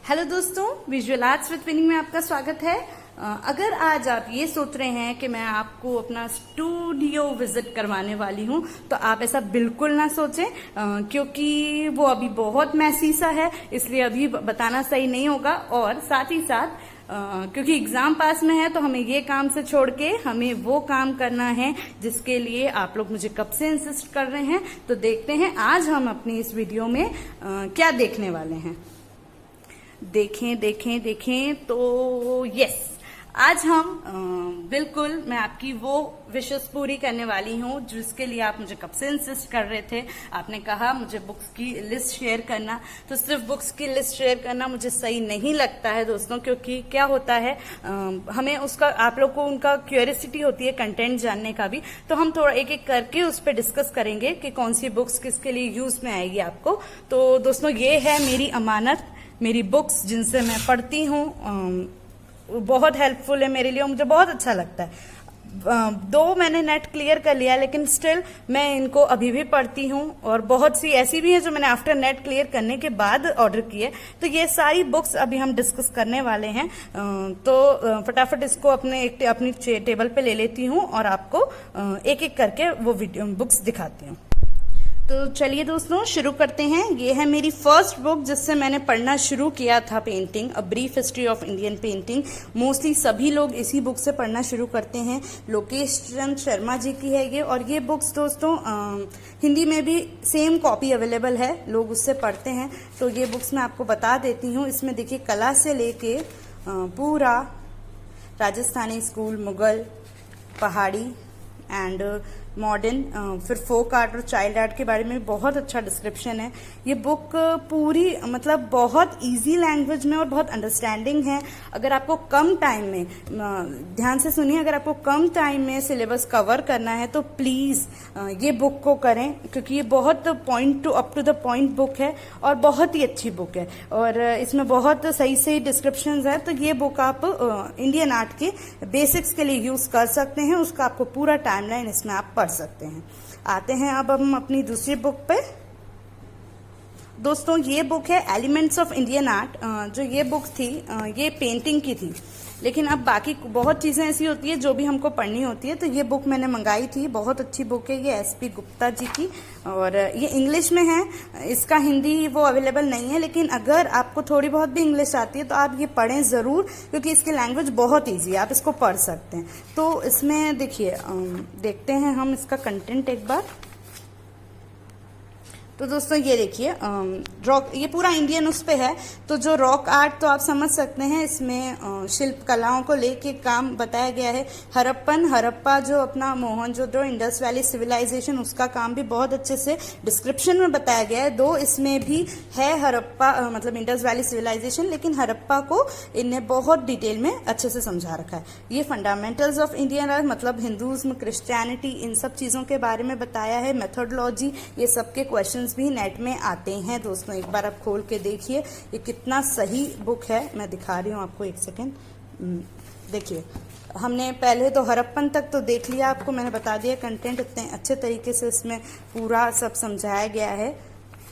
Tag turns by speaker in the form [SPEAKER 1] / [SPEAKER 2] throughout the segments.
[SPEAKER 1] Hello दोस्तों, visual arts with winning में आपका स्वागत है। अगर आज आप ये सोच रहे हैं कि मैं आपको अपना स्टूडियो विजिट करवाने वाली हूँ तो आप ऐसा बिल्कुल ना सोचें, क्योंकि वो अभी बहुत मैसी सा है, इसलिए अभी बताना सही नहीं होगा। और साथ ही साथ क्योंकि एग्जाम पास में है तो हमें ये काम से छोड़ के हमें वो काम करना है जिसके लिए आप लोग मुझे कब से इंसिस्ट कर रहे हैं। तो देखते हैं आज हम अपनी इस वीडियो में क्या देखने वाले हैं। देखें देखें देखें तो यस, आज हम बिल्कुल मैं आपकी वो विशेष पूरी करने वाली हूँ जिसके लिए आप मुझे कब से इंसिस्ट कर रहे थे। आपने कहा मुझे बुक्स की लिस्ट शेयर करना, तो सिर्फ बुक्स की लिस्ट शेयर करना मुझे सही नहीं लगता है दोस्तों, क्योंकि क्या होता है हमें उसका आप लोग को उनका क्यूरियोसिटी होती है कंटेंट जानने का भी, तो हम थोड़ा एक एक करके उस पर डिस्कस करेंगे कि कौन सी बुक्स किसके लिए यूज में आएगी आपको। तो दोस्तों ये है मेरी अमानत, मेरी बुक्स जिनसे मैं पढ़ती हूँ, बहुत हेल्पफुल है मेरे लिए और मुझे बहुत अच्छा लगता है। दो मैंने नेट क्लियर कर लिया लेकिन स्टिल मैं इनको अभी भी पढ़ती हूँ, और बहुत सी ऐसी भी हैं जो मैंने आफ्टर नेट क्लियर करने के बाद ऑर्डर किए। तो ये सारी बुक्स अभी हम डिस्कस करने वाले हैं, तो फटाफट इसको अपनी टेबल पे ले लेती हूँ और आपको एक एक करके वो बुक्स दिखाती हूँ। तो चलिए दोस्तों शुरू करते हैं। ये है मेरी फर्स्ट बुक जिससे मैंने पढ़ना शुरू किया था, painting a brief history of Indian painting. Mostly सभी लोग इसी बुक से पढ़ना शुरू करते हैं। लोकेश चंद शर्मा जी की है ये, और ये बुक्स दोस्तों हिंदी में भी सेम कॉपी अवेलेबल है, लोग उससे पढ़ते हैं। तो ये बुक्स मैं आपको बता देती हूँ। इसमें देखिए कला से लेके पूरा राजस्थानी स्कूल, मुगल, पहाड़ी एंड मॉडर्न, फिर फोक आर्ट और चाइल्ड आर्ट के बारे में बहुत अच्छा डिस्क्रिप्शन है। ये बुक पूरी मतलब बहुत इजी लैंग्वेज में और बहुत अंडरस्टैंडिंग है। अगर आपको कम टाइम में, ध्यान से सुनिए, अगर आपको कम टाइम में सिलेबस कवर करना है तो प्लीज ये बुक को करें, क्योंकि ये बहुत up to the point book है और बहुत ही अच्छी बुक है, और इसमें बहुत सही सही डिस्क्रिप्शंस है। तो ये बुक आप इंडियन आर्ट के बेसिक्स के लिए यूज कर सकते हैं, उसका आपको पूरा टाइमलाइन इसमें आप पढ़ सकते हैं। आते हैं अब हम अपनी दूसरी बुक पे। दोस्तों ये बुक है एलिमेंट्स ऑफ इंडियन आर्ट। जो ये बुक थी ये पेंटिंग की थी, लेकिन अब बाकी बहुत चीजें ऐसी होती है जो भी हमको पढ़नी होती है। तो ये बुक मैंने मंगाई थी, बहुत अच्छी बुक है ये, एसपी गुप्ता जी की, और ये इंग्लिश में है। इसका हिंदी वो अवेलेबल नहीं है, लेकिन अगर आपको थोड़ी बहुत भी इंग्लिश आती है तो आप ये पढ़ें जरूर, क्योंकि इसकी लैंग्वेज बहुत ईजी है, आप इसको पढ़ सकते हैं। तो इसमें देखिए देखते हैं हम इसका कंटेंट एक बार। तो दोस्तों ये देखिए रॉक, ये पूरा इंडियन उस पे है। तो जो रॉक आर्ट तो आप समझ सकते हैं, इसमें शिल्प कलाओं को लेके काम बताया गया है। हड़प्पा जो अपना मोहनजोदड़ो इंडस वैली सिविलाइजेशन, उसका काम भी बहुत अच्छे से डिस्क्रिप्शन में बताया गया है। दो इसमें भी है हड़प्पा मतलब इंडस वैली सिविलाइजेशन, लेकिन हड़प्पा को इनने बहुत डिटेल में अच्छे से समझा रखा है। ये फंडामेंटल्स ऑफ इंडियन आर्ट मतलब हिंदुज्म, क्रिश्चियनिटी, इन सब चीजों के बारे में बताया है। मेथोडोलॉजी, ये सबके क्वेश्चन भी नेट में आते हैं दोस्तों, एक बार आप खोल के देखिए ये कितना सही बुक है। मैं दिखा रही हूँ आपको, एक सेकेंड। देखिए हमने पहले तो हड़प्पन तक तो देख लिया, आपको मैंने बता दिया कंटेंट इतने अच्छे तरीके से इसमें पूरा सब समझाया गया है,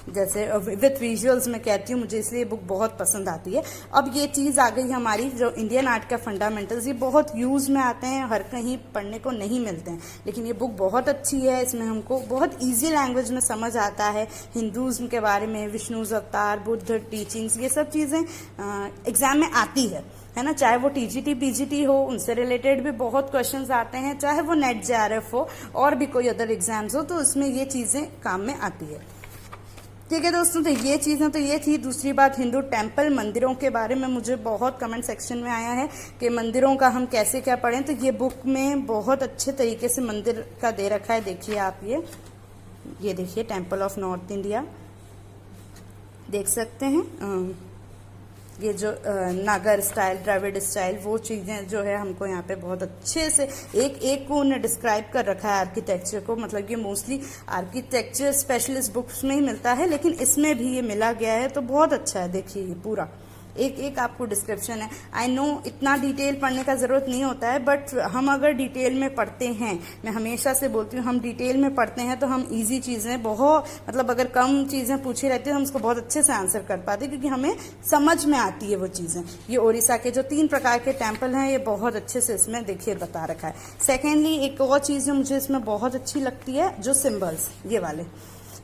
[SPEAKER 1] जैसे विथ विजुअल्स में कहती हूँ, मुझे इसलिए बुक बहुत पसंद आती है। अब ये चीज़ आ गई हमारी जो इंडियन आर्ट का फंडामेंटल्स, ये बहुत यूज में आते हैं, हर कहीं पढ़ने को नहीं मिलते हैं, लेकिन ये बुक बहुत अच्छी है। इसमें हमको बहुत इजी लैंग्वेज में समझ आता है हिंदुज्म के बारे में, विष्णु अवतार, बुद्ध टीचिंग्स, ये सब चीज़ें एग्जाम में आती है ना। चाहे वो टीजीटी पीजीटी हो, उनसे रिलेटेड भी बहुत क्वेश्चंस आते हैं, चाहे वो नेट जेआरएफ हो और भी कोई अदर एग्जाम्स हो, तो उसमें ये चीज़ें काम में आती है। ठीक है दोस्तों, तो ये चीज़ें तो ये थी। दूसरी बात, हिंदू टेम्पल, मंदिरों के बारे में मुझे बहुत कमेंट सेक्शन में आया है कि मंदिरों का हम कैसे क्या पढ़ें, तो ये बुक में बहुत अच्छे तरीके से मंदिर का दे रखा है। देखिए आप ये देखिए टेम्पल ऑफ नॉर्थ इंडिया देख सकते हैं। ये जो नागर स्टाइल, द्रविड़ स्टाइल, वो चीज़ें जो है हमको यहाँ पे बहुत अच्छे से एक एक को उन्हें डिस्क्राइब कर रखा है आर्किटेक्चर को। मतलब ये मोस्टली आर्किटेक्चर स्पेशलिस्ट बुक्स में ही मिलता है, लेकिन इसमें भी ये मिला गया है, तो बहुत अच्छा है। देखिए ये पूरा एक एक आपको डिस्क्रिप्शन है। आई नो इतना डिटेल पढ़ने का ज़रूरत नहीं होता है, बट हम अगर डिटेल में पढ़ते हैं, मैं हमेशा से बोलती हूँ, हम डिटेल में पढ़ते हैं तो हम ईजी चीज़ें बहुत, मतलब अगर कम चीज़ें पूछी रहती है हम उसको बहुत अच्छे से आंसर कर पाते हैं, क्योंकि हमें समझ में आती है वो चीज़ें। ये ओडिशा के जो 3 प्रकार के टेम्पल हैं, ये बहुत अच्छे से इसमें देखिए बता रखा है। सेकेंडली एक और चीज़ जो मुझे इसमें बहुत अच्छी लगती है, जो सिम्बल्स, ये वाले,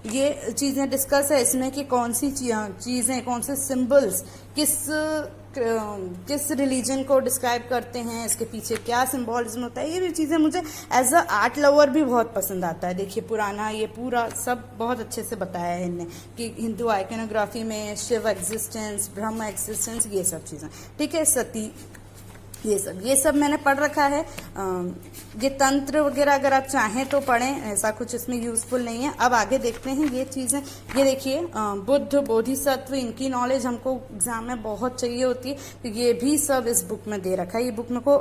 [SPEAKER 1] ये चीज़ें डिस्कस है इसमें कि कौन सी चीज़ें, कौन से सिंबल्स किस रिलीजन को डिस्क्राइब करते हैं, इसके पीछे क्या सिंबॉलिज्म होता है। ये भी चीज़ें मुझे एज अ आर्ट लवर भी बहुत पसंद आता है। देखिए पुराना ये पूरा सब बहुत अच्छे से बताया है इनने कि हिंदू आइकोनोग्राफी में शिव एग्जिस्टेंस, ब्रह्म एग्जिस्टेंस, ये सब चीज़ें, ठीक है, सती, ये सब मैंने पढ़ रखा है। ये तंत्र वगैरह अगर आप चाहें तो पढ़ें, ऐसा कुछ इसमें यूजफुल नहीं है। अब आगे देखते हैं ये चीज़ें। ये देखिए बुद्ध, बोधिसत्व, इनकी नॉलेज हमको एग्जाम में बहुत चाहिए होती है, तो ये भी सब इस बुक में दे रखा है। ये बुक मेरे को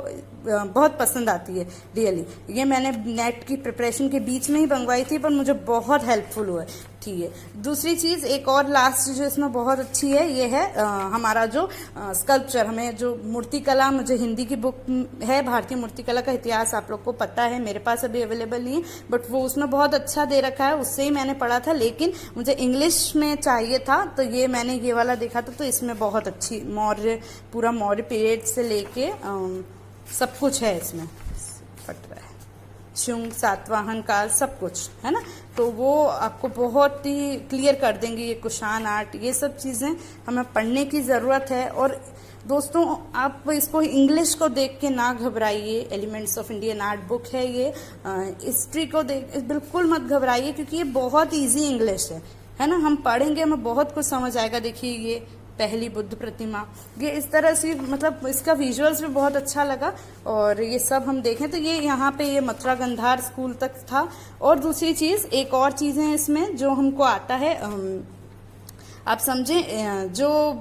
[SPEAKER 1] बहुत पसंद आती है रियली। ये मैंने नेट की प्रिपरेशन के बीच में ही मंगवाई थी, पर मुझे बहुत हेल्पफुल हुआ है। ठीक है, दूसरी चीज़ एक और लास्ट जो इसमें बहुत अच्छी है, ये है हमारा जो स्कल्पचर, हमें जो मूर्तिकला, मुझे हिंदी की बुक है भारतीय मूर्तिकला का इतिहास, आप लोग को पता है, मेरे पास अभी अवेलेबल नहीं है, बट वो उसमें बहुत अच्छा दे रखा है, उससे ही मैंने पढ़ा था, लेकिन मुझे इंग्लिश में चाहिए था, तो ये मैंने ये वाला देखा था, तो इसमें बहुत अच्छी मौर्य, पूरा मौर्य पीरियड से लेके सब कुछ है इसमें, फट रहा है, शुंग, सातवाहन काल, सब कुछ है ना, तो वो आपको बहुत ही क्लियर कर देंगे। ये कुषाण आर्ट, ये सब चीज़ें हमें पढ़ने की ज़रूरत है। और दोस्तों आप इसको इंग्लिश को देख के ना घबराइए, elements of Indian art book है ये, हिस्ट्री को देख बिल्कुल मत घबराइए, क्योंकि ये बहुत ईजी इंग्लिश है ना, हम पढ़ेंगे हमें बहुत कुछ समझ आएगा। देखिए ये पहली बुद्ध प्रतिमा, ये इस तरह से, मतलब इसका विजुअल्स भी बहुत अच्छा लगा, और ये सब हम देखें तो ये यहाँ पे ये मथुरा गंधार स्कूल तक था। और दूसरी चीज़, एक और चीज़ है इसमें जो हमको आता है, आप समझें, जो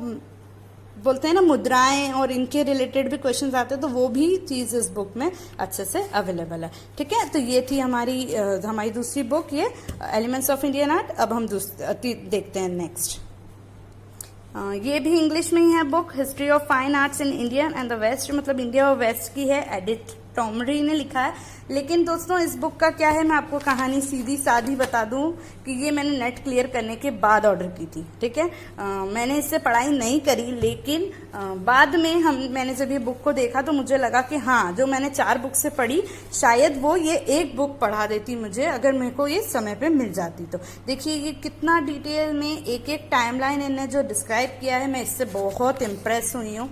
[SPEAKER 1] बोलते हैं ना मुद्राएं और इनके रिलेटेड भी क्वेश्चंस आते हैं, तो वो भी चीज़ इस बुक में अच्छे से अवेलेबल है। ठीक है, तो ये थी हमारी दूसरी बुक, ये एलिमेंट्स ऑफ इंडियन आर्ट। अब हम देखते हैं नेक्स्ट। ये भी इंग्लिश में ही है book, history of fine arts in India and the west, मतलब इंडिया और वेस्ट की है, एडिट टॉमरी ने लिखा है। लेकिन दोस्तों इस बुक का क्या है, मैं आपको कहानी सीधी सादी बता दूं कि ये मैंने नेट क्लियर करने के बाद ऑर्डर की थी। ठीक है, मैंने इससे पढ़ाई नहीं करी, लेकिन बाद में मैंने जब ये बुक को देखा तो मुझे लगा कि हाँ, जो मैंने 4 बुक से पढ़ी, शायद वो ये एक बुक पढ़ा देती मुझे, अगर मेरे को ये समय पे मिल जाती तो। देखिए ये कितना डिटेल में एक एक टाइमलाइन इन्होंने जो डिस्क्राइब किया है, मैं इससे बहुत इम्प्रेस हुई हूँ।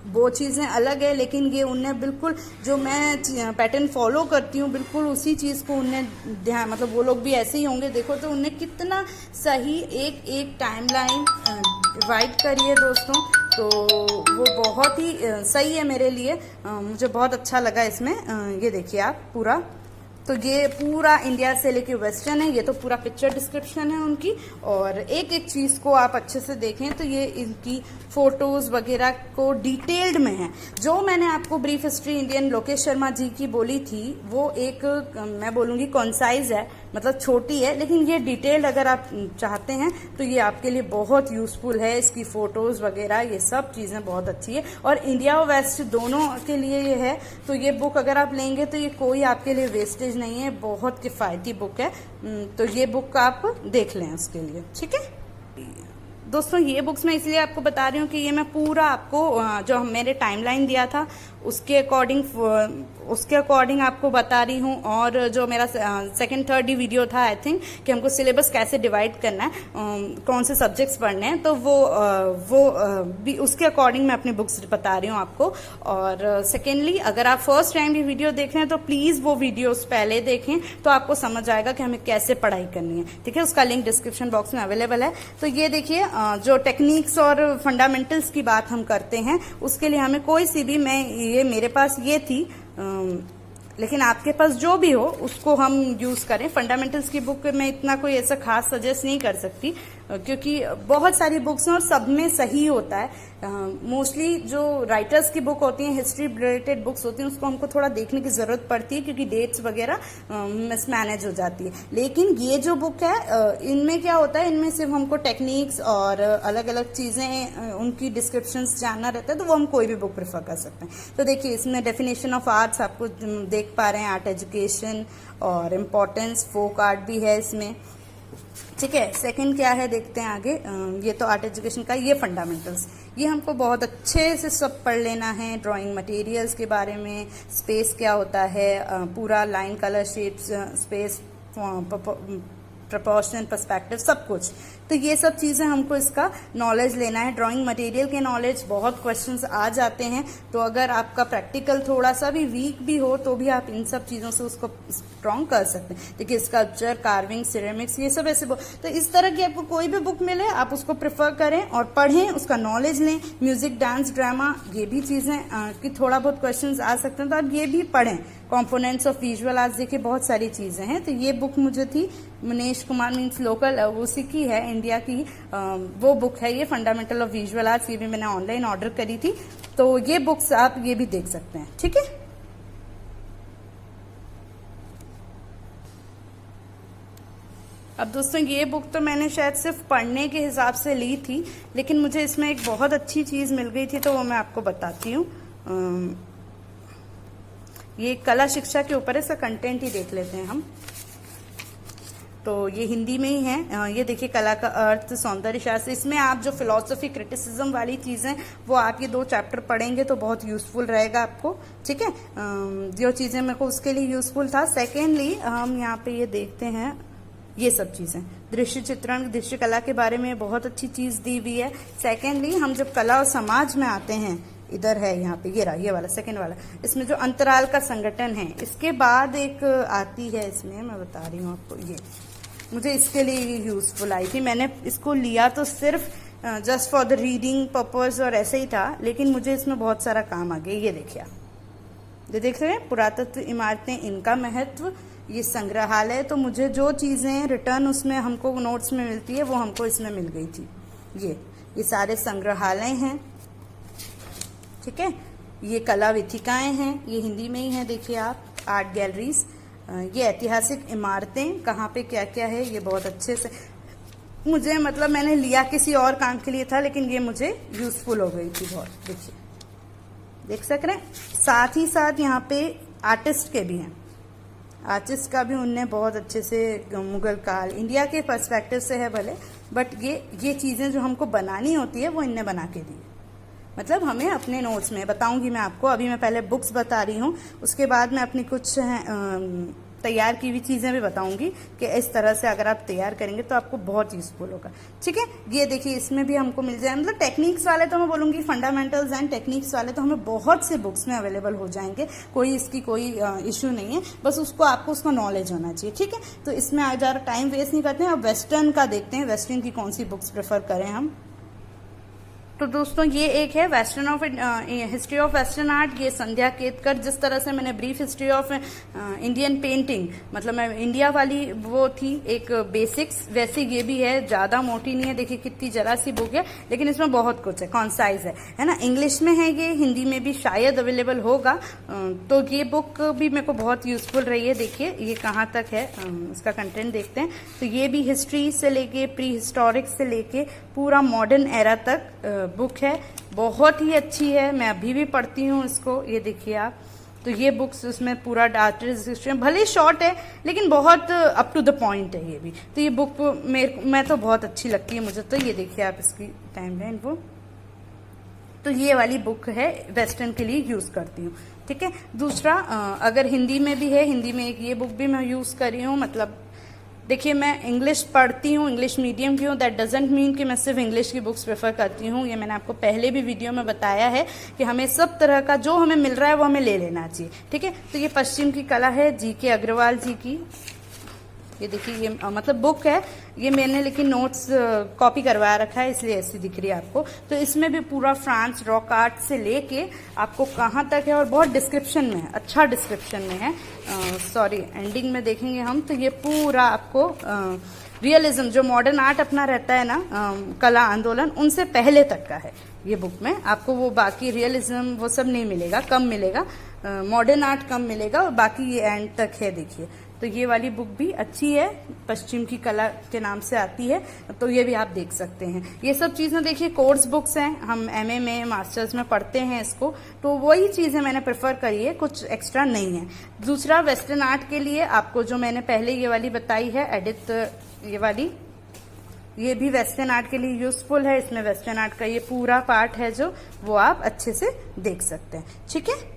[SPEAKER 1] वो चीज़ें अलग है, लेकिन ये उनने बिल्कुल, जो मैं पैटर्न फॉलो करती हूँ, बिल्कुल उसी चीज़ को उनने ध्यान, मतलब वो लोग भी ऐसे ही होंगे। देखो तो उनने कितना सही एक एक टाइमलाइन राइट करी है दोस्तों, तो वो बहुत ही सही है मेरे लिए, मुझे बहुत अच्छा लगा इसमें। ये देखिए आप पूरा, तो ये पूरा इंडिया से लेके वेस्टर्न है, ये तो पूरा पिक्चर डिस्क्रिप्शन है उनकी, और एक एक चीज़ को आप अच्छे से देखें तो ये इनकी फोटोज़ वगैरह को डिटेल्ड में है। जो मैंने आपको brief history Indian Lokesh Sharma ji की बोली थी, वो एक मैं बोलूँगी कॉन्साइज है, मतलब छोटी है, लेकिन ये डिटेल्ड अगर आप चाहते हैं तो ये आपके लिए बहुत यूजफुल है। इसकी फ़ोटोज़ वगैरह ये सब चीज़ें बहुत अच्छी है, और इंडिया और वेस्ट दोनों के लिए ये है, तो ये बुक अगर आप लेंगे तो ये कोई आपके लिए वेस्टेज नहीं है, बहुत किफ़ायती बुक है। तो ये बुक आप देख लें उसके लिए। ठीक है दोस्तों, ये बुक्स मैं इसलिए आपको बता रही हूँ कि ये मैं पूरा आपको जो मेरे टाइमलाइन दिया था उसके अकॉर्डिंग आपको बता रही हूँ, और जो मेरा सेकंड थर्ड ही वीडियो था आई थिंक, कि हमको सिलेबस कैसे डिवाइड करना है, कौन से सब्जेक्ट्स पढ़ने हैं, तो वो भी उसके अकॉर्डिंग मैं अपनी बुक्स बता रही हूँ आपको। और सेकेंडली, अगर आप फर्स्ट टाइम ये वीडियो देख रहे हैं तो प्लीज़ वो वीडियोस पहले देखें, तो आपको समझ आएगा कि हमें कैसे पढ़ाई करनी है। ठीक है, उसका लिंक डिस्क्रिप्शन बॉक्स में अवेलेबल है। तो ये देखिए, जो टेक्निक्स और फंडामेंटल्स की बात हम करते हैं, उसके लिए हमें कोई सी भी, मेरे पास ये थी, लेकिन आपके पास जो भी हो उसको हम यूज़ करें। फंडामेंटल्स की बुक में इतना कोई ऐसा खास सजेस्ट नहीं कर सकती, क्योंकि बहुत सारी बुक्स हैं और सब में सही होता है। मोस्टली जो राइटर्स की बुक होती हैं, हिस्ट्री रिलेटेड बुक्स होती हैं, उसको हमको थोड़ा देखने की जरूरत पड़ती है क्योंकि डेट्स वगैरह मिसमैनेज हो जाती है। लेकिन ये जो बुक है इनमें क्या होता है, इनमें सिर्फ हमको टेक्निक्स और अलग अलग चीज़ें उनकी डिस्क्रिप्शंस जानना रहता है, तो वो हम कोई भी बुक प्रेफर कर सकते हैं। तो देखिए इसमें डेफिनेशन ऑफ आर्ट्स आपको देख पा रहे हैं, आर्ट एजुकेशन और इम्पोर्टेंस, फोक आर्ट भी है इसमें। ठीक है, सेकंड क्या है देखते हैं आगे। ये तो आर्ट एजुकेशन का, ये फंडामेंटल्स, ये हमको बहुत अच्छे से सब पढ़ लेना है। ड्राइंग मटेरियल्स के बारे में, स्पेस क्या होता है, पूरा line, colour, shapes, space, proportion, perspective, सब कुछ। तो ये सब चीज़ें हमको इसका नॉलेज लेना है। ड्राइंग मटेरियल के नॉलेज बहुत क्वेश्चंस आ जाते हैं, तो अगर आपका प्रैक्टिकल थोड़ा सा भी वीक भी हो तो भी आप इन सब चीज़ों से उसको स्ट्रॉन्ग कर सकते हैं। देखिए स्कल्पचर, कार्विंग, सिरेमिक्स, ये सब ऐसे तो इस तरह की आपको कोई भी बुक मिले आप उसको प्रेफर करें और पढ़ें, उसका नॉलेज लें। म्यूजिक, डांस, ड्रामा, ये भी चीज़ें कि थोड़ा बहुत क्वेश्चन आ सकते हैं, तो आप ये भी पढ़ें। कॉम्पोनेंट्स ऑफ विजुअल आर्ट्स, देखिए बहुत सारी चीज़ें हैं। तो ये बुक मुझे थी मनीष कुमार मीन्स लोकल, उसी की है, इंडिया की वो बुक है ये, फंडामेंटल ऑफ विजुअल आर्ट्स। ये भी मैंने ऑनलाइन ऑर्डर करी थी, तो ये बुक्स आप ये भी देख सकते हैं। ठीक है, अब दोस्तों ये बुक तो मैंने शायद सिर्फ पढ़ने के हिसाब से ली थी, लेकिन मुझे इसमें एक बहुत अच्छी चीज़ मिल गई थी, तो वो मैं आपको बताती हूँ। ये कला शिक्षा के ऊपर है, इसका कंटेंट ही देख लेते हैं हम। तो ये हिंदी में ही है। ये देखिए कला का अर्थ, सौंदर्य शास्त्र, इसमें आप जो फिलॉसफी, क्रिटिसिज्म वाली चीज़ें वो आप ये 2 चैप्टर पढ़ेंगे तो बहुत यूजफुल रहेगा आपको। ठीक है, जो चीज़ें मेरे को उसके लिए यूजफुल था। सेकेंडली हम यहाँ पे ये देखते हैं, ये सब चीज़ें, दृश्य चित्रण, दृश्य कला के बारे में बहुत अच्छी चीज़ दी हुई है। सेकेंडली हम जब कला और समाज में आते हैं, इधर है यहाँ पे, ये रहा ये वाला सेकंड वाला, इसमें जो अंतराल का संगठन है, इसके बाद एक आती है, इसमें मैं बता रही हूँ आपको, ये मुझे इसके लिए यूजफुल आई थी। मैंने इसको लिया तो सिर्फ just for the reading purpose और ऐसे ही था, लेकिन मुझे इसमें बहुत सारा काम आ गया। ये देखिए आप, ये देख रहे हैं, पुरातत्व इमारतें, इनका महत्व, ये संग्रहालय। तो मुझे जो चीज़ें रिटर्न उसमें हमको नोट्स में मिलती है वो हमको इसमें मिल गई थी। ये सारे संग्रहालय हैं। ठीक है, ये कला विथिकाएं हैं, ये हिंदी में ही है, देखिए आप, आर्ट गैलरीज, ये ऐतिहासिक इमारतें, कहाँ पे क्या क्या है, ये बहुत अच्छे से मुझे, मतलब मैंने लिया किसी और काम के लिए था, लेकिन ये मुझे यूजफुल हो गई थी बहुत। देखिए, देख सक रहे हैं। साथ ही साथ यहाँ पे आर्टिस्ट के भी हैं, आर्टिस्ट का भी उनने बहुत अच्छे से, मुगल काल, इंडिया के पर्सपेक्टिव से है भले, बट ये चीज़ें जो हमको बनानी होती है वो इनने बना के दी। मतलब हमें अपने नोट्स में बताऊंगी मैं आपको, अभी मैं पहले बुक्स बता रही हूँ, उसके बाद मैं अपनी कुछ तैयार की हुई चीज़ें भी बताऊंगी कि इस तरह से अगर आप तैयार करेंगे तो आपको बहुत यूजफुल होगा। ठीक है, ये देखिए इसमें भी हमको मिल जाए, मतलब टेक्निक्स वाले तो मैं बोलूँगी, फंडामेंटल्स एंड टेक्निक्स वाले तो हमें बहुत से बुक्स में अवेलेबल हो जाएंगे, कोई इसकी कोई इशू नहीं है, बस उसको आपको उसका नॉलेज होना चाहिए। ठीक है, तो इसमें ज़्यादा टाइम वेस्ट नहीं करते हैं। अब वेस्टर्न का देखते हैं, वेस्टर्न की कौन सी बुक्स प्रेफर करें हम। तो दोस्तों ये एक है western of history of western art, ये संध्या केतकर। जिस तरह से मैंने brief history of Indian painting, मतलब मैं इंडिया वाली वो थी एक बेसिक्स, वैसे ये भी है, ज्यादा मोटी नहीं है, देखिए कितनी जरा सी बुक है, लेकिन इसमें बहुत कुछ है, कॉन्साइज है ना। इंग्लिश में है ये, हिंदी में भी शायद अवेलेबल होगा, तो ये बुक भी मेरे को बहुत यूजफुल रही है। देखिए ये कहाँ तक है, इसका कंटेंट देखते हैं। तो ये भी हिस्ट्री से लेके, प्री हिस्टोरिक से लेके पूरा मॉडर्न एरा तक बुक है, बहुत ही अच्छी है, मैं अभी भी पढ़ती हूँ इसको। ये देखिए आप, तो ये बुक्स उसमें पूरा डाटा डिस्क्रिप्शन, भले शॉर्ट है लेकिन बहुत अप टू द पॉइंट है ये भी। तो ये बुक मैं तो बहुत अच्छी लगती है मुझे। तो ये देखिए आप इसकी टाइमलाइन, वो तो ये वाली बुक है, वेस्टर्न के लिए यूज करती हूँ। ठीक है, दूसरा अगर हिंदी में भी है, हिंदी में एक ये बुक भी मैं यूज कर रही हूँ। मतलब देखिए मैं इंग्लिश पढ़ती हूँ, इंग्लिश मीडियम की हूँ, दैट डजेंट मीन कि मैं सिर्फ इंग्लिश की बुक्स प्रेफर करती हूँ। ये मैंने आपको पहले भी वीडियो में बताया है कि हमें सब तरह का जो हमें मिल रहा है वो हमें ले लेना चाहिए। ठीक है, तो ये पश्चिम की कला है, जी.के. अग्रवाल जी की। ये देखिए ये मतलब बुक है ये, मैंने लेकिन नोट्स कॉपी करवाया रखा है इसलिए ऐसी दिख रही है आपको। तो इसमें भी पूरा फ्रांस रॉक आर्ट से लेके आपको कहाँ तक है, और बहुत डिस्क्रिप्शन में है, अच्छा डिस्क्रिप्शन में है। सॉरी एंडिंग में देखेंगे हम, तो ये पूरा आपको रियलिज्म जो मॉडर्न आर्ट अपना रहता है ना, कला आंदोलन, उनसे पहले तक का है ये बुक में। आपको वो बाकी रियलिज्म वो सब नहीं मिलेगा, कम मिलेगा, मॉडर्न आर्ट कम मिलेगा, और बाकी ये एंड तक है। देखिए, तो ये वाली बुक भी अच्छी है, पश्चिम की कला के नाम से आती है, तो ये भी आप देख सकते हैं। ये सब चीज़ें देखिए कोर्स बुक्स हैं, हम एमए में, मास्टर्स में पढ़ते हैं इसको, तो वही चीज़ें मैंने प्रेफर करी है, कुछ एक्स्ट्रा नहीं है। दूसरा, वेस्टर्न आर्ट के लिए आपको जो मैंने पहले ये वाली बताई है, एडिट, ये वाली, ये भी वेस्टर्न आर्ट के लिए यूजफुल है। इसमें वेस्टर्न आर्ट का ये पूरा पार्ट है जो, वो आप अच्छे से देख सकते हैं। ठीक है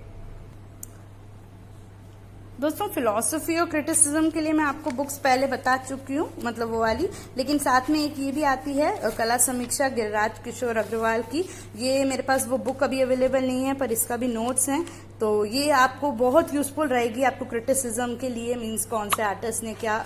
[SPEAKER 1] दोस्तों, फिलॉसफी और क्रिटिसिज्म के लिए मैं आपको बुक्स पहले बता चुकी हूँ, मतलब वो वाली, लेकिन साथ में एक ये भी आती है, कला समीक्षा, गिरिराज किशोर अग्रवाल की। ये मेरे पास वो बुक अभी अवेलेबल नहीं है, पर इसका भी नोट्स हैं, तो ये आपको बहुत यूजफुल रहेगी आपको क्रिटिसिज्म के लिए। मींस कौन से आर्टिस्ट ने क्या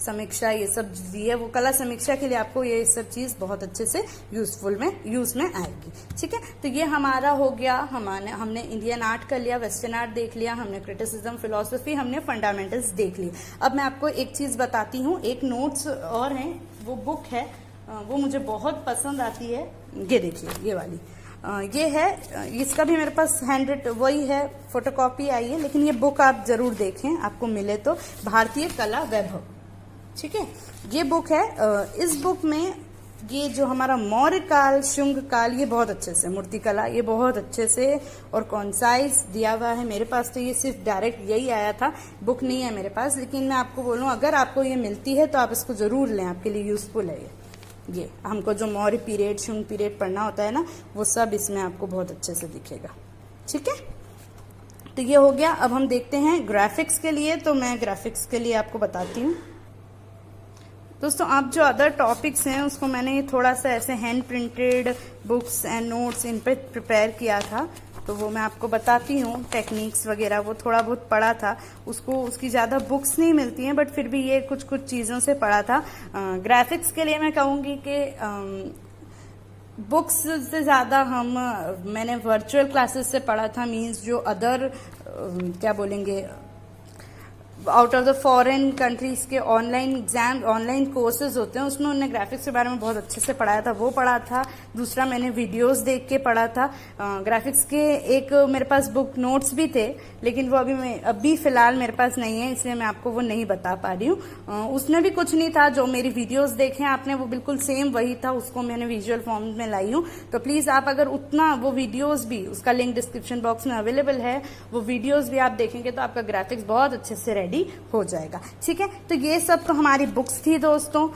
[SPEAKER 1] समीक्षा ये सब दी है, वो कला समीक्षा के लिए आपको ये सब चीज़ बहुत अच्छे से यूज में आएगी। ठीक है, तो ये हमारा हो गया, हमने इंडियन आर्ट कर लिया, वेस्टर्न आर्ट देख लिया, हमने क्रिटिसिज्म, फिलोसफी, हमने फंडामेंटल्स देख लिए। अब मैं आपको एक चीज़ बताती हूँ, एक नोट्स और हैं, वो बुक है, वो मुझे बहुत पसंद आती है। ये देखिए, ये वाली, ये है, इसका भी मेरे पास हैंड वही है, फोटोकॉपी आई है, लेकिन ये बुक आप जरूर देखें, आपको मिले तो, भारतीय कला वैभव। ठीक है, ये बुक है। इस बुक में ये जो हमारा मौर्य काल, शुंग काल, ये बहुत अच्छे से, मूर्ति कला, ये बहुत अच्छे से और कॉन्साइज दिया हुआ है। मेरे पास तो ये सिर्फ डायरेक्ट यही आया था, बुक नहीं है मेरे पास, लेकिन मैं आपको बोलूँ, अगर आपको ये मिलती है तो आप इसको जरूर लें, आपके लिए यूजफुल है ये हमको जो मौर्य पीरियड, शुंग पीरियड पढ़ना होता है ना, वो सब इसमें आपको बहुत अच्छे से दिखेगा। ठीक है, तो ये हो गया। अब हम देखते हैं ग्राफिक्स के लिए, तो मैं ग्राफिक्स के लिए आपको बताती हूँ दोस्तों। आप जो अदर टॉपिक्स हैं उसको मैंने थोड़ा सा ऐसे hand printed books and notes इन पे प्रिपेयर किया था, तो वो मैं आपको बताती हूँ। टेक्निक्स वगैरह वो थोड़ा बहुत पढ़ा था, उसकी ज़्यादा बुक्स नहीं मिलती हैं, बट फिर भी ये कुछ चीज़ों से पढ़ा था। ग्राफिक्स के लिए मैं कहूँगी कि बुक्स से ज़्यादा मैंने वर्चुअल क्लासेस से पढ़ा था। मींस जो अदर क्या बोलेंगे, out of the foreign countries के ऑनलाइन एग्जाम, ऑनलाइन कोर्सेज होते हैं, उसमें उन्होंने ग्राफिक्स के बारे में बहुत अच्छे से पढ़ाया था, वो पढ़ा था। दूसरा, मैंने वीडियोस देख के पढ़ा था। ग्राफिक्स के एक मेरे पास बुक नोट्स भी थे, लेकिन वो अभी फिलहाल मेरे पास नहीं है, इसलिए मैं आपको वो नहीं बता पा रही हूँ। उसमें भी कुछ नहीं था, जो मेरी वीडियोस देखे आपने वो बिल्कुल सेम वही था, उसको मैंने विजुअल फॉर्म में लाई हूँ। तो प्लीज़ आप अगर उतना, वो वीडियोज़ भी, उसका लिंक डिस्क्रिप्शन बॉक्स में अवेलेबल है, वो वीडियोज़ भी आप देखेंगे तो आपका ग्राफिक्स बहुत अच्छे से रेडी हो जाएगा। ठीक है, तो ये सब तो हमारी बुक्स थी दोस्तों,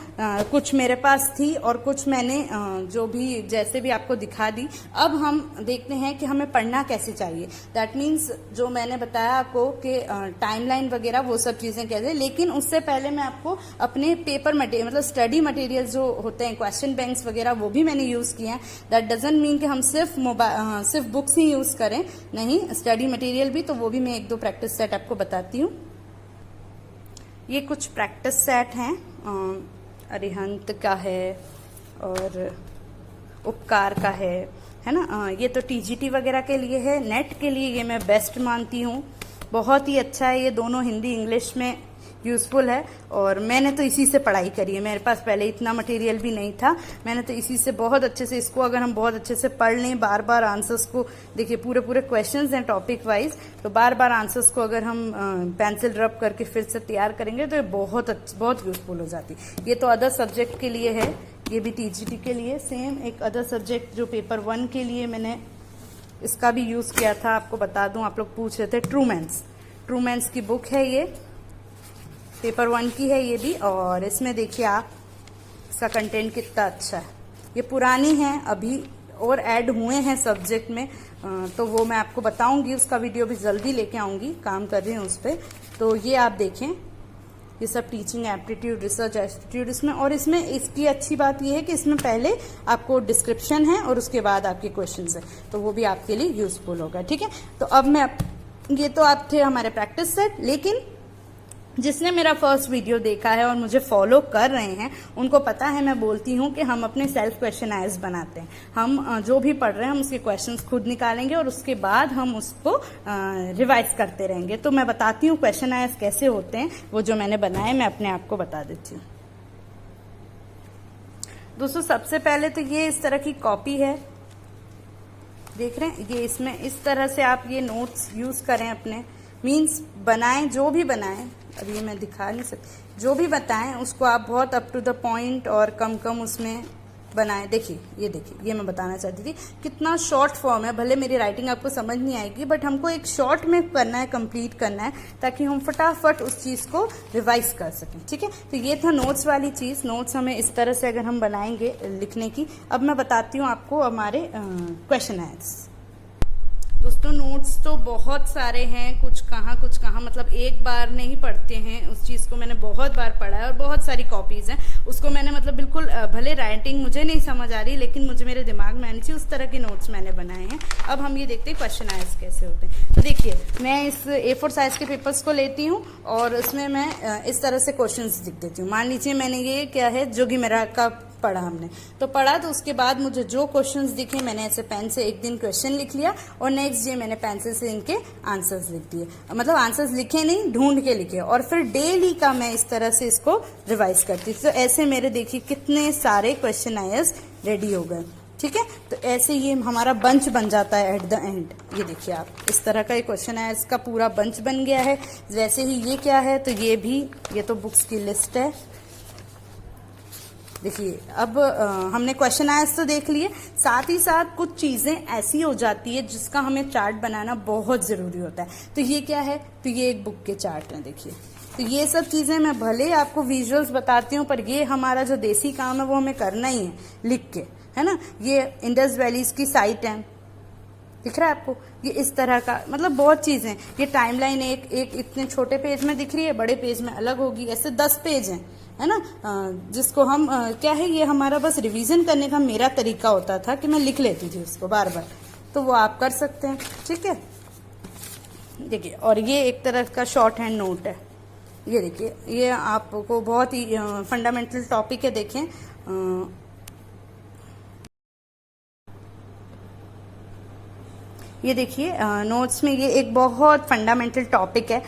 [SPEAKER 1] कुछ मेरे पास थी और कुछ मैंने जो भी जैसे भी आपको दिखा दी। अब हम देखते हैं कि हमें पढ़ना कैसे चाहिए। दैट मीन्स जो मैंने बताया आपको कि टाइमलाइन वगैरह वो सब चीज़ें कैसे, लेकिन उससे पहले मैं आपको अपने पेपर मटेरियल, मतलब स्टडी मटेरियल जो होते हैं, क्वेश्चन बैंक्स वगैरह, वो भी मैंने यूज़ किए हैं। दैट डजंट मीन कि हम सिर्फ बुक्स ही यूज़ करें, नहीं, स्टडी मटेरियल भी, तो वो भी मैं एक दो प्रैक्टिस सेट आपको बताती हूँ। ये कुछ प्रैक्टिस सेट हैं, अरिहंत का है और उपकार का है ना। ये तो टीजीटी वगैरह के लिए है, नेट के लिए ये मैं बेस्ट मानती हूँ, बहुत ही अच्छा है। ये दोनों हिंदी इंग्लिश में यूज़फुल है और मैंने तो इसी से पढ़ाई करी है। मेरे पास पहले इतना मटेरियल भी नहीं था, मैंने तो इसी से बहुत अच्छे से, इसको अगर हम बहुत अच्छे से पढ़ लें, बार बार आंसर्स को देखिए, पूरे पूरे क्वेश्चंस हैं टॉपिक वाइज, तो बार बार आंसर्स को अगर हम पेंसिल रब करके फिर से तैयार करेंगे तो ये बहुत यूज़फुल हो जाती। ये तो अदर सब्जेक्ट के लिए है, ये भी टीजीटी के लिए सेम। एक अदर सब्जेक्ट जो पेपर 1 के लिए मैंने इसका भी यूज़ किया था, आपको बता दूं, आप लोग पूछ रहे थे, ट्रूमैन्स की बुक है ये, पेपर 1 की है ये भी। और इसमें देखिए आप, इसका कंटेंट कितना अच्छा है। ये पुरानी है, अभी और ऐड हुए हैं सब्जेक्ट में, तो वो मैं आपको बताऊंगी, उसका वीडियो भी जल्दी लेके आऊंगी, काम कर रही हूँ उस पर। तो ये आप देखें, ये सब टीचिंग एप्टीट्यूड, रिसर्च एप्टीट्यूड इसमें। और इसमें इसकी अच्छी बात ये है कि इसमें पहले आपको डिस्क्रिप्शन है और उसके बाद आपके क्वेश्चंस है, तो वो भी आपके लिए यूजफुल होगा। ठीक है, तो अब ये तो आप थे हमारे प्रैक्टिस सेट, लेकिन जिसने मेरा फर्स्ट वीडियो देखा है और मुझे फॉलो कर रहे हैं, उनको पता है, मैं बोलती हूँ कि हम अपने सेल्फ क्वेश्चनायर्स बनाते हैं। हम जो भी पढ़ रहे हैं हम उसके क्वेश्चंस खुद निकालेंगे और उसके बाद हम उसको रिवाइज करते रहेंगे। तो मैं बताती हूँ क्वेश्चनायर्स कैसे होते हैं, वो जो मैंने बनाए मैं अपने आप को बता देती हूँ। दोस्तों सबसे पहले तो ये इस तरह की कॉपी है, देख रहे हैं, ये इसमें इस तरह से आप ये नोट्स यूज करें अपने, मीन्स बनाएं, जो भी बनाएं, अब ये मैं दिखा नहीं सकती, जो भी बताएं उसको आप बहुत अप टू द पॉइंट और कम कम उसमें बनाएं। देखिए ये मैं बताना चाहती थी कितना शॉर्ट फॉर्म है, भले मेरी राइटिंग आपको समझ नहीं आएगी बट हमको एक शॉर्ट में करना है, कंप्लीट करना है, ताकि हम फटाफट उस चीज को रिवाइज कर सकें। ठीक है, तो ये था नोट्स वाली चीज। नोट्स हमें इस तरह से अगर हम बनाएंगे लिखने की। अब मैं बताती हूँ आपको हमारे क्वेश्चन आंसर्स। दोस्तों नोट्स तो बहुत सारे हैं, कुछ कहाँ मतलब एक बार नहीं पढ़ते हैं, उस चीज़ को मैंने बहुत बार पढ़ा है और बहुत सारी कॉपीज़ हैं, उसको मैंने मतलब बिल्कुल, भले राइटिंग मुझे नहीं समझ आ रही लेकिन मुझे मेरे दिमाग में आनी चाहिए, उस तरह के नोट्स मैंने बनाए हैं। अब हम ये देखते हैं क्वेश्चन आंसर्स कैसे होते हैं। तो देखिए मैं इस A4 साइज के पेपर्स को लेती हूँ और उसमें मैं इस तरह से क्वेश्चन लिख देती हूँ। मान लीजिए मैंने ये क्या है, जोगी मेरा का पढ़ा हमने, तो पढ़ा, तो उसके बाद मुझे जो क्वेश्चंस दिखे मैंने ऐसे पेन से एक दिन क्वेश्चन लिख लिया और नेक्स्ट डे मैंने पेंसिल से इनके आंसर्स लिख दिए, मतलब आंसर्स लिखे नहीं, ढूंढ के लिखे, और फिर डेली का मैं इस तरह से इसको रिवाइज करती थी। तो ऐसे मेरे देखिए कितने सारे क्वेश्चन आंसर्स रेडी हो गए। ठीक है, तो ऐसे ये हमारा बंच बन जाता है एट द एंड। ये देखिए आप, इस तरह का एक क्वेश्चन है, इसका पूरा बंच बन गया है। वैसे ही ये क्या है, तो ये भी, ये तो बुक्स की लिस्ट है। देखिए अब हमने क्वेश्चन आंसर तो देख लिए, साथ ही साथ कुछ चीजें ऐसी हो जाती है जिसका हमें चार्ट बनाना बहुत जरूरी होता है। तो ये क्या है, तो ये एक बुक के चार्ट हैं। देखिए, तो ये सब चीजें मैं भले आपको विजुअल्स बताती हूँ, पर ये हमारा जो देसी काम है वो हमें करना ही है लिख के, है ना। ये इंडस वैलीज की साइट है, दिख रहा है आपको, ये इस तरह का, मतलब बहुत चीजें। ये टाइमलाइन एक इतने छोटे पेज में दिख रही है, बड़े पेज में अलग होगी, ऐसे 10 पेज हैं, है ना, जिसको हम क्या है, ये हमारा बस रिवीजन करने का मेरा तरीका होता था कि मैं लिख लेती थी उसको बार बार, तो वो आप कर सकते हैं। ठीक है, देखिए, और ये एक तरह का शॉर्ट हैंड नोट है। ये देखिए, ये आपको बहुत ही फंडामेंटल टॉपिक है। देखें, ये देखिए नोट्स में ये एक बहुत फंडामेंटल टॉपिक है।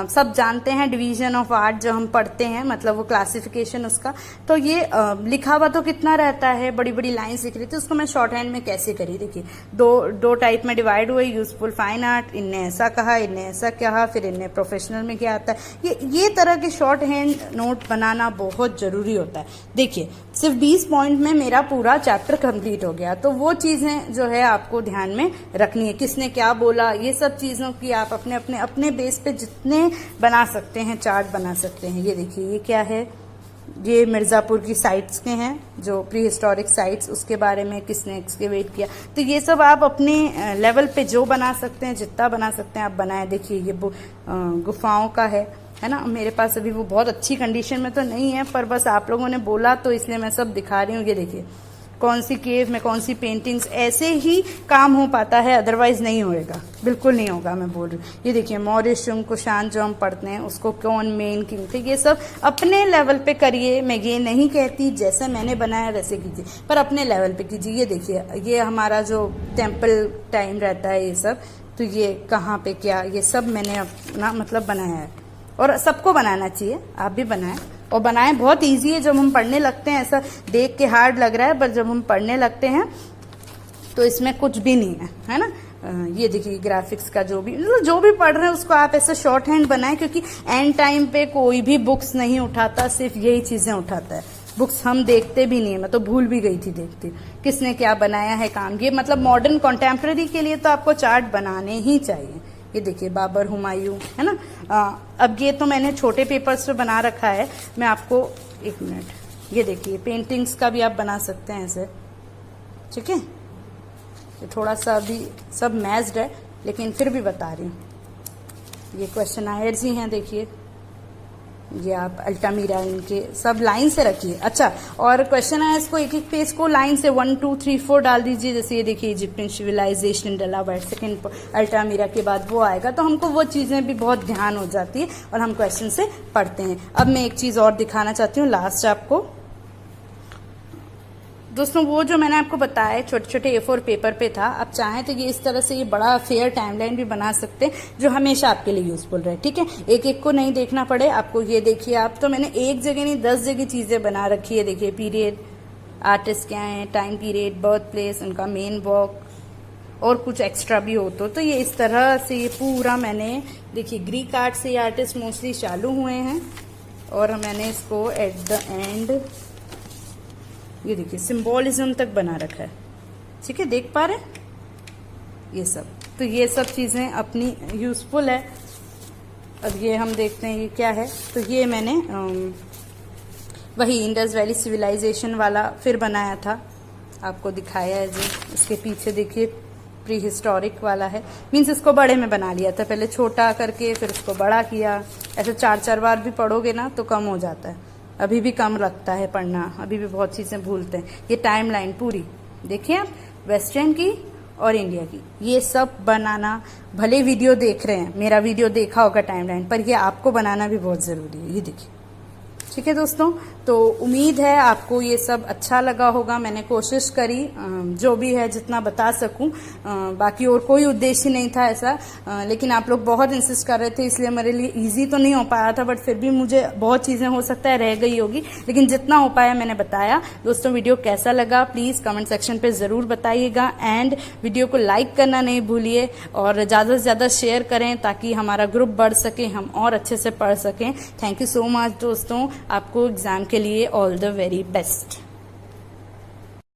[SPEAKER 1] सब जानते हैं डिवीजन ऑफ आर्ट जो हम पढ़ते हैं, मतलब वो क्लासिफिकेशन उसका। तो ये लिखा हुआ तो कितना रहता है, बड़ी बड़ी लाइंस लिख रही थी, उसको मैं शॉर्ट हैंड में कैसे करी। देखिए दो टाइप में डिवाइड हुए, यूजफुल फाइन आर्ट, इनने ऐसा कहा, इनने ऐसा कहा, फिर इनने प्रोफेशनल में क्या आता है। ये तरह के शॉर्ट हैंड नोट बनाना बहुत जरूरी होता है। देखिए सिर्फ 20 पॉइंट में मेरा पूरा चैप्टर कंप्लीट हो गया। तो वो चीजें जो है आपको ध्यान में रखनी है, किसने क्या बोला, ये सब चीजों की आप अपने बेस पे जितने बना सकते हैं चार्ट बना सकते हैं। ये देखिए, ये क्या है, ये मिर्जापुर की साइट्स के हैं, जो प्री हिस्टोरिक साइट्स, उसके बारे में किसने एक्सकेवेट किया। तो ये सब आप अपने लेवल पे जो बना सकते हैं, जितना बना सकते हैं आप बनाएं। देखिए ये गुफाओं का है ना, मेरे पास अभी वो बहुत अच्छी कंडीशन में तो नहीं है, पर बस आप लोगों ने बोला तो इसलिए मैं सब दिखा रही हूँ। ये देखिए कौन सी केव में कौन सी पेंटिंग्स, ऐसे ही काम हो पाता है, अदरवाइज नहीं होएगा, बिल्कुल नहीं होगा, मैं बोल रही हूँ। ये देखिए मौर्य शुंग कुषाण जो हम पढ़ते हैं, उसको कौन मेन किंग थे, ये सब अपने लेवल पे करिए। मैं ये नहीं कहती जैसे मैंने बनाया वैसे कीजिए, पर अपने लेवल पे कीजिए। ये देखिए, ये हमारा जो टेम्पल टाइम रहता है, ये सब, तो ये कहाँ पे क्या, ये सब मैंने अपना मतलब बनाया है, और सबको बनाना चाहिए, आप भी बनाएं। और बनाएं, बहुत इजी है। जब हम पढ़ने लगते हैं, ऐसा देख के हार्ड लग रहा है, पर जब हम पढ़ने लगते हैं तो इसमें कुछ भी नहीं है ना। ये देखिए ग्राफिक्स का जो भी पढ़ रहे हैं उसको आप ऐसे शॉर्ट हैंड बनाएं, क्योंकि एंड टाइम पे कोई भी बुक्स नहीं उठाता, सिर्फ यही चीजें उठाता है। बुक्स हम देखते भी नहीं है, मैं तो भूल भी गई थी देखते किसने क्या बनाया है काम। ये मतलब मॉडर्न कॉन्टेम्प्रेरी के लिए तो आपको चार्ट बनाने ही चाहिए। ये देखिए बाबर, हुमायूं, है ना। अब ये तो मैंने छोटे पेपर्स पे बना रखा है, मैं आपको एक मिनट, ये देखिए पेंटिंग्स का भी आप बना सकते हैं ऐसे। ठीक है, ये थोड़ा सा अभी सब मैच्ड है, लेकिन फिर भी बता रही हूँ। ये क्वेश्चन आंसर्स ही हैं, देखिए ये आप अल्टामीरा इनके सब लाइन से रखिए। अच्छा, और क्वेश्चन आंसर्स को एक पेज को लाइन से 1 2 3 4 डाल दीजिए। जैसे ये देखिए इजिप्टियन सिविलाइजेशन डला हुआ है, सेकेंड अल्टामीरा के बाद वो आएगा, तो हमको वो चीजें भी बहुत ध्यान हो जाती है और हम क्वेश्चन से पढ़ते हैं। अब मैं एक चीज और दिखाना चाहती हूँ लास्ट आपको। दोस्तों वो जो मैंने आपको बताया छोटे छोटे A4 पेपर पे था, आप चाहें तो ये इस तरह से ये बड़ा फेयर टाइमलाइन भी बना सकते हैं, जो हमेशा आपके लिए यूजफुल रहे। ठीक है, एक एक को नहीं देखना पड़े आपको। ये देखिए आप, तो मैंने एक जगह नहीं 10 जगह चीजें बना रखी है। देखिए पीरियड, आर्टिस्ट क्या हैं, टाइम पीरियड, बर्थ प्लेस, उनका मेन वर्क और कुछ एक्स्ट्रा भी हो तो ये इस तरह से ये पूरा मैंने, देखिए ग्रीक आर्ट से ये आर्टिस्ट मोस्टली चालू हुए हैं और मैंने इसको एट द एंड ये देखिए सिंबोलिज्म तक बना रखा है। ठीक है, देख पा रहे हैं ये सब। तो ये सब चीज़ें अपनी यूज़फुल है। अब ये हम देखते हैं ये क्या है। तो ये मैंने वही इंडस वैली सिविलाइजेशन वाला फिर बनाया था, आपको दिखाया है जो। इसके पीछे देखिए प्री हिस्टोरिक वाला है, मीन्स इसको बड़े में बना लिया था, पहले छोटा करके फिर उसको बड़ा किया। ऐसे 4-4 बार भी पढ़ोगे ना तो कम हो जाता है, अभी भी कम लगता है पढ़ना, अभी भी बहुत चीज़ें भूलते हैं। ये टाइम लाइन पूरी देखिए आप, वेस्टर्न की और इंडिया की, ये सब बनाना, भले वीडियो देख रहे हैं, मेरा वीडियो देखा होगा टाइम लाइन, पर ये आपको बनाना भी बहुत ज़रूरी है। ये देखिए, ठीक है दोस्तों। तो उम्मीद है आपको ये सब अच्छा लगा होगा। मैंने कोशिश करी जो भी है जितना बता सकूं, बाकी और कोई उद्देश्य नहीं था ऐसा, लेकिन आप लोग बहुत इंसिस्ट कर रहे थे, इसलिए मेरे लिए इजी तो नहीं हो पाया था, बट फिर भी मुझे बहुत चीज़ें हो सकता है रह गई होगी, लेकिन जितना हो पाया मैंने बताया। दोस्तों वीडियो कैसा लगा प्लीज़ कमेंट सेक्शन पे ज़रूर बताइएगा, एंड वीडियो को लाइक करना नहीं भूलिए और ज़्यादा से ज़्यादा शेयर करें ताकि हमारा ग्रुप बढ़ सके, हम और अच्छे से पढ़ सकें। थैंक यू सो मच दोस्तों, आपको एग्ज़ाम के लिए ऑल द वेरी बेस्ट।